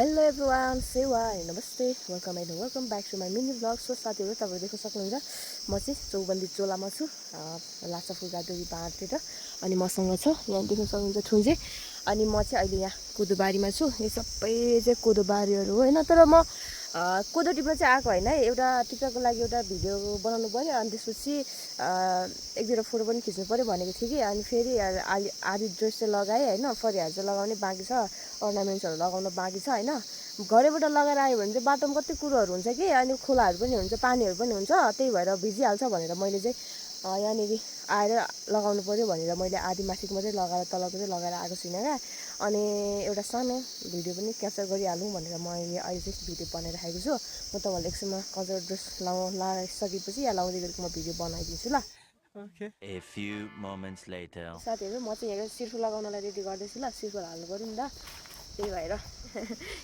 Hello everyone सेवा नमस्ते welcome back to my mini blog. So साथीहरू तपाईँहरू देख्न सक्नुहुन्छ म चाहिँ चौबन्दी चोलामा छु लासा फुलगाडोरी बाँधेर अनि मसँग छ यहाँ देख्न सक्नुहुन्छ ठुन्जे अनि म चाहिँ अहिले यहाँ कोदोबारीमा छु। यो सबै चाहिँ कोदोबारीहरू हो होइन, तर म कोदो टिप्न चाहिँ आएको होइन है, एउटा टिकटकको लागि एउटा भिडियो बनाउनु पऱ्यो अनि त्यसपछि एक दुईवटा फोटो पनि खिच्नु पऱ्यो भनेको थिएँ कि अनि फेरि आधी ड्रेस चाहिँ लगाएँ होइन, फरियाहरू चाहिँ लगाउने बाँकी छ, अर्नामेन्ट्सहरू लगाउन बाँकी छ होइन। घरैबाट लगाएर आयो भने चाहिँ बाटोमा कति कुरोहरू हुन्छ कि अनि खोलाहरू पनि हुन्छ, पानीहरू पनि हुन्छ, त्यही भएर भिजिहाल्छ भनेर मैले चाहिँ यहाँनिर आएर लगाउनु पऱ्यो भनेर मैले आधी माथिको मात्रै लगाएर तलको चाहिँ लगाएर आएको छुइनँ क्या। अनि एउटा सानो भिडियो पनि क्याप्चर गरिहालौँ भनेर म अहिले चाहिँ भिडियो बनाइराखेको छु। म तपाईँहरूले एकछिनमा कलर ड्रेस लगाइसकेपछि या लाउँदै गरेको म भिडियो बनाइदिन्छु ल। A few moments later. साथीहरू म चाहिँ यहाँ सिर्फु लगाउनलाई रेडी गर्दैछु ल, सिर्फु हाल्नु पऱ्यो नि त, त्यही भएर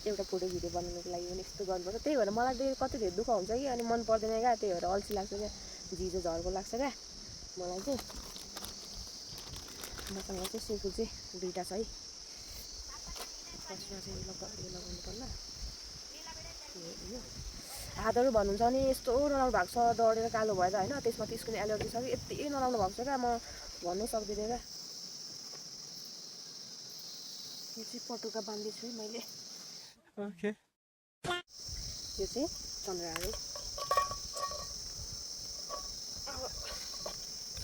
एउटा फोटो भिडियो बनाउनुको लागि पनि यस्तो गर्नुपर्छ। त्यही भएर मलाई चाहिँ कति धेरै दुःख हुन्छ कि अनि मन पर्दैन क्या, त्यही भएर अल्छी लाग्छ क्या, झिजो झर्को लाग्छ क्या मलाई चाहिँ। मसँग चाहिँ सिर्फु चाहिँ दुईवटा छ है, फर्स्टमा चाहिँ लगाउनु पर्ला। हातहरू भन्नुहुन्छ भने यस्तो नलाउनु भएको छ, डढेर कालो भएर होइन, त्यसमा त स्किन एलर्जी छ कि यति नलाउनु भएको छ क्या, म भन्नै सक्दिनँ क्या। यो चाहिँ पटुका बाँध्दैछु है मैले। यो चाहिँ चन्द्रहारे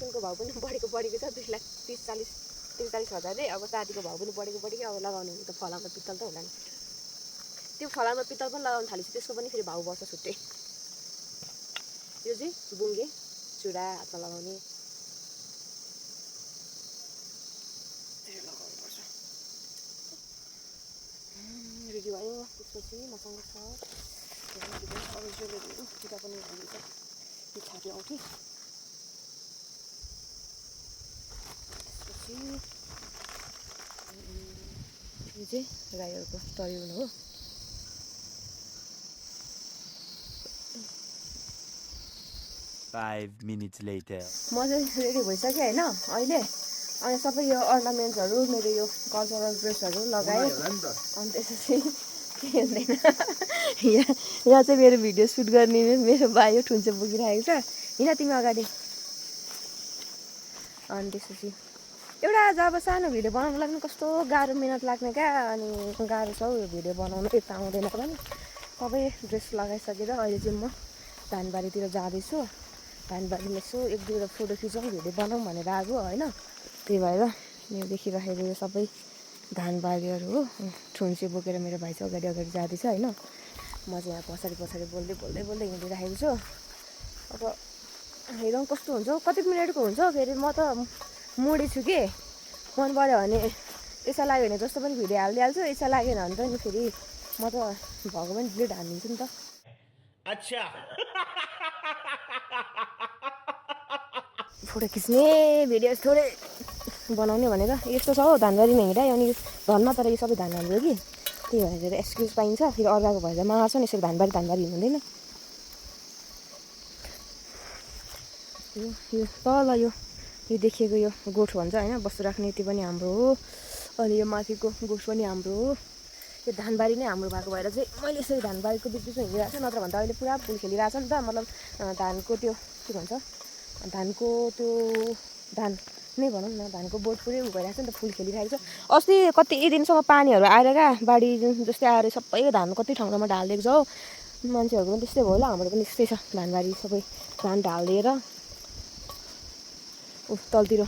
सुनको भाउ पनि बढेको छ, 2,30,40,43,000 रे। अब चाँदीको भाउ पनि बढेको अब लगाउनु भने त फलाममा पित्तल त होला नि, त्यो फलाममा पित्तल पनि लगाउनु थालेपछि त्यसको पनि फेरि भाउ बढ्छ छुट्टै। यो चाहिँ बुङ्गे चुरा हातमा लगाउने लगाउनुपर्छ। रेडी भयो। त्यसपछि मसँग छ अरू ज्वेलरीहरू, टिका पनि हालिन्छ, त्यो छापी आउँथेँ। त्यसपछि यो चाहिँ राईहरूको तरुल हो। Five minutes later. म चाहिँ रेडी भइसकेँ होइन अहिले, अनि सबै यो अर्नामेन्ट्सहरू मेरो यो कल्चरल ड्रेसहरू लगाएँ। अनि त्यसपछि केही हुँदैन यहाँ चाहिँ मेरो भिडियो सुट गर्ने मेरो भाइ हो, ठुन्चे बोकिरहेको छ, हिँड तिमी अगाडि। अनि त्यसपछि एउटा जब सानो भिडियो बनाउनु लाग्नु कस्तो गाह्रो मिहिनेत लाग्ने क्या, अनि गाह्रो छ हौ यो भिडियो बनाउनु, यता आउँदैन पनि। सबै ड्रेस लगाइसकेर अहिले चाहिँ म धानबारीतिर जाँदैछु। धानबारीमा यसो एक दुईवटा फोटो खिचौँ भिडियो बनाऊँ भनेर आएको होइन, त्यही भएर यो देखिराखेको यो सबै धानबारीहरू हो। ठुन्से बोकेर मेरो भाइ चाहिँ अगाडि जाँदैछ होइन, म चाहिँ यहाँ पछाडि बोल्दै हिँडिराखेको छु। अब हेरौँ कस्तो हुन्छ, कति मिनटको हुन्छ फेरि। म त मुडी छु कि, मन पऱ्यो भने इच्छा लाग्यो भने जस्तो पनि भिडियो हालिदिइहाल्छु, इच्छा लागेन भने त नि फेरि म त भएको पनि डिलिट हालिदिन्छु नि त। अच्छा फोटो खिच्ने भिडियो थोरै बनाउने भनेर यस्तो छ हौ, धानबारीमा हिँडाइ अनि धनमा, तर यो सबै धान हाम्रो कि, त्यही भएर एक्सक्युज पाइन्छ। फेरि अर्काको भएर मार्छ नि, यसरी धानबारी हिँड्दैन। यो तल यो देखिएको यो गोठ भन्छ होइन, बस्नु राख्ने, त्यो पनि हाम्रो हो। अनि यो माथिको गोठ पनि हाम्रो हो। यो धानबारी नै हाम्रो भएको भएर चाहिँ मैले यसरी धानबारीको बिचमा हिँडिरहेको छु, नत्र भने त अहिले पुरा फुल खेलिरहेको छ नि त, मतलब धानको त्यो के भन्छ, धानको त्यो धान नै भनौँ न, धानको बोट पुरै भइरहेको छ नि त, फुल खेलिरहेको छ। अस्ति कति दिनसम्म पानीहरू आएर क्या, बाढी जस्तै आएर सबै धान कति ठाउँमा ढालिदिएको छ हौ। मान्छेहरूको पनि त्यस्तै भयो होला, हाम्रो पनि त्यस्तै छ, धानबारी सबै धान ढालिदिएर तलतिर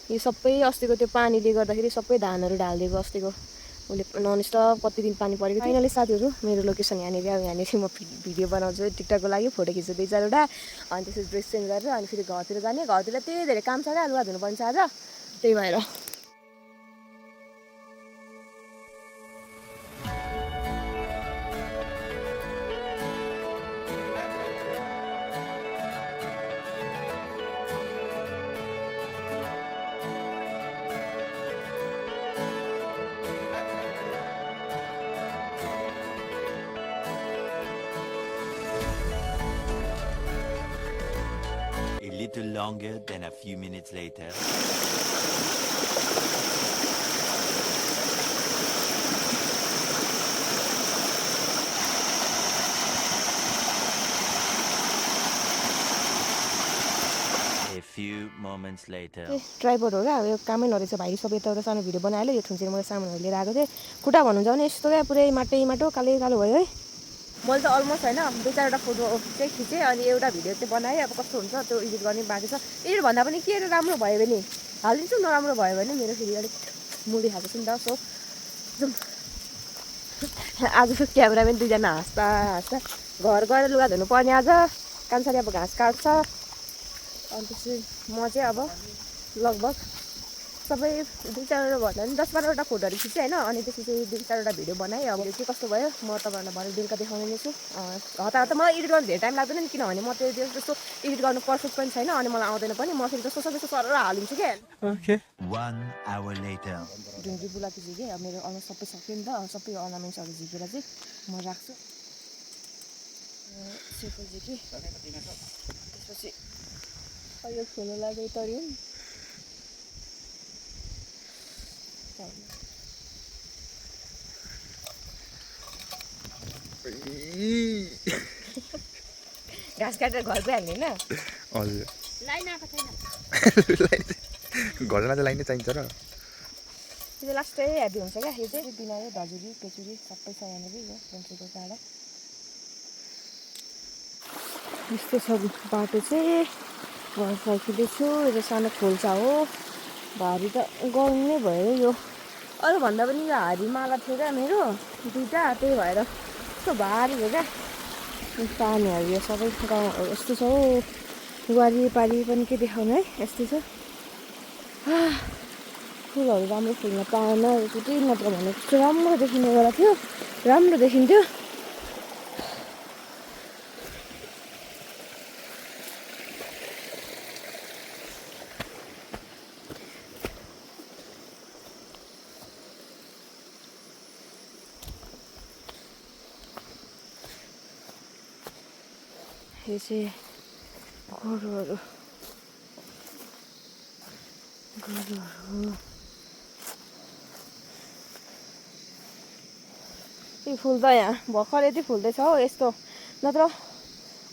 यो सबै अस्तिको त्यो पानीले गर्दाखेरि सबै धानहरू ढालिदिएको। अस्तिको उसले ननस्टप कति दिन पानी परेको थियो। फाइनली साथीहरू मेरो लोकेसन यहाँनिर, अब यहाँनिर म भिडियो बनाउँछु टिकटकको लागि, फोटो खिच्छु 2-4वटा, अनि त्यसपछि ड्रेस चेन्ज गरेर अनि फेरि घरतिर जाने। घरतिर त्यही धेरै काम छ क्या, लुगा धुनुपर्ने छ आज, त्यही भएर। A little longer than a few minutes later. few moments later. Tripod हो क्या यो कामै नरहेछ भाइले सब यताउता सानो भिडियो बनाइहाल्यो यो ठुन्चेर मैले सामानहरू लिएर आएको थिएँ खुट्टा भन्नुहुन्छ भने यस्तो क्या पुरै माटो कालो कालो भयो है मैले त अलमोस्ट होइन 2-4वटा फोटो चाहिँ खिचेँ अनि एउटा भिडियो चाहिँ बनाएँ अब कस्तो हुन्छ त्यो एडिट गर्ने बाँकी छ एडिट भन्दा पनि के राम्रो भयो भने हालिदिन्छु नराम्रो भयो भने मेरो फेरि अलिक मुडी खाएको छु नि त सो जाउँ आज क्यामेराम्यान 2जना हाँस्दा हाँस्दा घर गएर लुगा धुनु पर्ने आज कान्छाले अब घाँस काट्छ अनि त्यसपछि म चाहिँ अब लगभग सबै 2-4वटा भन्दा पनि 10-12वटा फोटोहरू खिचेँ होइन अनि त्यसपछि 2-4वटा भिडियो बनाएँ अब के कस्तो भयो म तपाईँहरूलाई भरे बेलुका देखाउने नै छु हतार मलाई एडिट गर्नु धेरै टाइम लाग्दैन नि किनभने म त्यो जस्तो एडिट गर्नु पर्फेक्ट पनि छैन अनि मलाई आउँदैन पनि म फेरि जस्तो सबै सर हालिदिन्छु क्या Okay. 1 hour later. ढुङ्गी बुलाएको झिकेँ अब मेरो अलमोस्ट सबै सक्यो नि त सबै अर्नामेन्ट्सहरू झिकेर चाहिँ म राख्छु सेफल झिकेँ त्यसपछि यो खोलो लाग्यो तर्यो नि घाँस काटेर घर गइहाल्ने होइन हजुर लाइन आएको छैन घरमा चाहिँ लाइन नै चाहिन्छ र यो चाहिँ लास्टै हेभी हुन्छ क्या यो चाहिँ बिनायो धजुरी पेचुरी सबै छ यहाँनिर यो बन्सीको काँडा यस्तो छ बाटो चाहिँ घर फर्किँदैछु यो सानो खोल्सा हो भारी त गर्नु नै भयो यो अरू भन्दा पनि यो हारीमाला थियो क्या मेरो 2टा त्यही भएर यस्तो भारी हो क्या पानीहरू यो सबै गाउँहरू यस्तो छ हो वारिपारि पनि के देखाउनु है यस्तो छ फुलहरू राम्रो फुल्न पाएन त्यही नत्र भने कस्तो राम्रो देखिने गरेको थियो राम्रो देखिन्थ्यो यो चाहिँ गोरुहरू यो फुल त यहाँ भर्खर यति फुल्दैछ हो यस्तो नत्र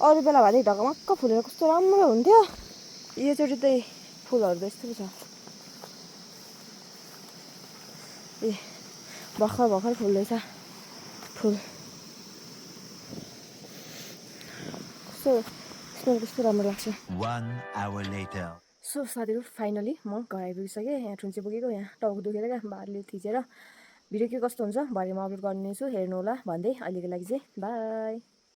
अरू बेला भए ढकमक्क फुलेर कस्तो राम्रो हुन्थ्यो योचोटि चाहिँ फुलहरू त यस्तो छ ए भर्खर फुल्दैछ फुल स्मेल कस्तो राम्रो लाग्छ 1 hour later. सो साथीहरू फाइनली म घर आइपुगिसकेँ यहाँ ठुन्चे पुगेको यहाँ टाउको दुखेर क्या बारले थिचेर भिडियो के कस्तो हुन्छ भरे म अपलोड गर्नेछु हेर्नु होला भन्दै अहिलेको लागि चाहिँ बाई